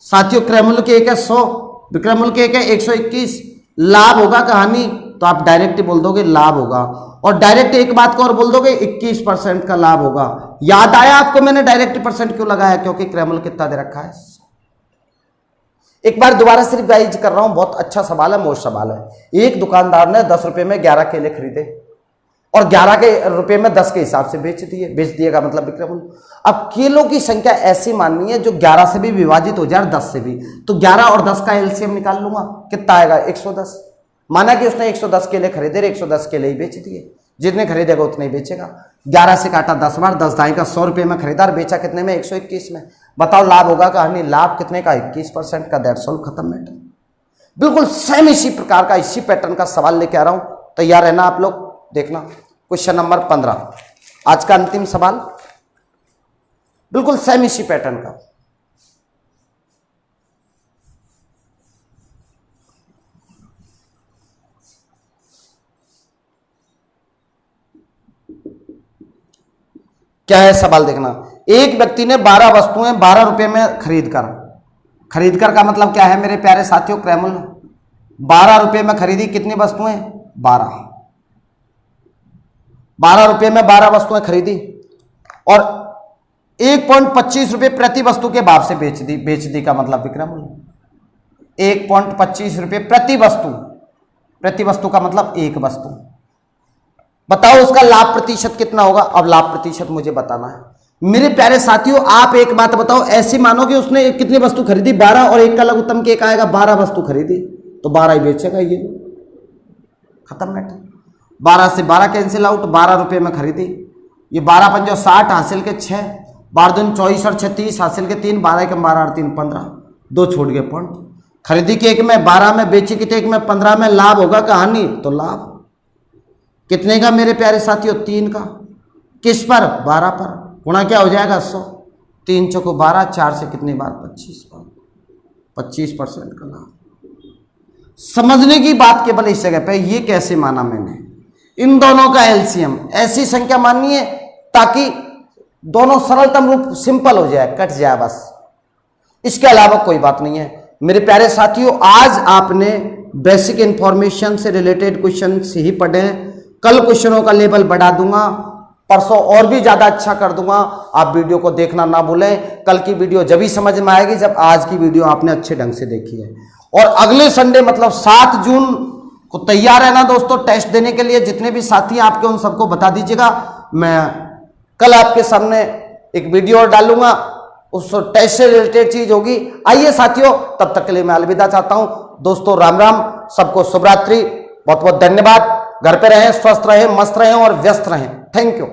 साथियों क्रय मूल्य के एक है 100, विक्रय मूल्य के एक है 121। लाभ होगा कहानी, तो आप डायरेक्ट बोल दोगे लाभ होगा, और डायरेक्ट एक बात को और बोल दोगे 21% का लाभ होगा। याद आया आपको मैंने डायरेक्ट परसेंट क्यों लगाया? क्योंकि क्रय मूल्य कितना दे रखा है। एक बार दोबारा सिर्फ गाइज कर रहा हूं, बहुत अच्छा सवाल है, मोस्ट सवाल है। एक दुकानदार ने 10 रुपए में 11 केले खरीदे और 11 के रुपए में 10 के हिसाब से बेच दिएगा मतलब विक्रय मूल्य। अब केलों की संख्या ऐसी माननी है जो 11 से भी विभाजित हो जाए और 10 से भी, तो 11 और 10 का एलसीएम निकाल लूंगा, कितना आएगा? 110। माना कि उसने 110 केले खरीदे, 110 केले ही बेच दिए, जितने खरीदेगा उतने ही बेचेगा। 11 से काटा 10 बार, 10 दाई का 100 रुपए में खरीदा और बेचा कितने में? 121 में। बताओ लाभ होगा कहानी, लाभ कितने का? 21% का। दैट्स ऑल, खत्म मैटर। बिल्कुल सेम इसी प्रकार का, इसी पैटर्न का सवाल लेके आ रहा हूं, तैयार रहना आप लोग। देखना क्वेश्चन नंबर 15, आज का अंतिम सवाल, बिल्कुल सेम इसी पैटर्न का। क्या है सवाल देखना। एक व्यक्ति ने 12 वस्तुएं 12 रुपए में खरीद कर का मतलब क्या है मेरे प्यारे साथियों? क्रय मूल्य। 12 रुपए में खरीदी, कितनी वस्तुएं? 12 रुपये में 12 वस्तुएं खरीदी और 1.25 रुपये प्रति वस्तु के भाव से बेच दी का मतलब विक्रय मूल्य 1.25 रुपये प्रति वस्तु का मतलब एक वस्तु। बताओ उसका लाभ प्रतिशत कितना होगा। अब लाभ प्रतिशत मुझे बताना है। मेरे प्यारे साथियों, आप एक बात बताओ, ऐसे मानो कि उसने कितनी वस्तु खरीदी 12 और एक का लघुत्तम के एक आएगा 12 वस्तु खरीदी तो 12 ही बेचेगा, ये खत्म मैटर। 12 से 12 कैंसिल आउट, 12 रुपये में खरीदी, ये 12 पंजो 60 हासिल के 6, 12 दूनी 24 और 36 हासिल के 3, 12 के 12 और 3 15, 2 छूट गए पॉइंट। खरीदी के एक में 12 में, बेची के एक में 15 में, लाभ होगा का हानि? तो लाभ कितने का मेरे प्यारे साथियों? 3 का। किस पर? 12 पर। गुणा क्या हो जाएगा? 100। 3 चौको 12, 4 से कितनी बार? 25 बार। 25% का लाभ। समझने की बात केवल इस जगह पे, ये कैसे माना मैंने? इन दोनों का एलसीएम ऐसी संख्या माननी है ताकि दोनों सरलतम रूप सिंपल हो जाए, कट जाए बस, इसके अलावा कोई बात नहीं है। मेरे प्यारे साथियों, आज आपने बेसिक इंफॉर्मेशन से रिलेटेड क्वेश्चन ही पढ़े हैं। कल क्वेश्चनों का लेवल बढ़ा दूंगा, परसों और भी ज्यादा अच्छा कर दूंगा। आप वीडियो को देखना ना भूलें। कल की वीडियो जब ही समझ में आएगी जब आज की वीडियो आपने अच्छे ढंग से देखी है। और अगले संडे मतलब 7 जून को तैयार है ना दोस्तों टेस्ट देने के लिए। जितने भी साथी हैं आपके उन सबको बता दीजिएगा, मैं कल आपके सामने एक वीडियो डालूंगा, उस टेस्ट से रिलेटेड चीज होगी। आइए साथियों, तब तक के लिए मैं अलविदा चाहता हूं दोस्तों। राम राम, सबको शुभ रात्रि, बहुत बहुत धन्यवाद। घर पे रहें, स्वस्थ रहें, मस्त रहें और व्यस्त रहें। Thank you.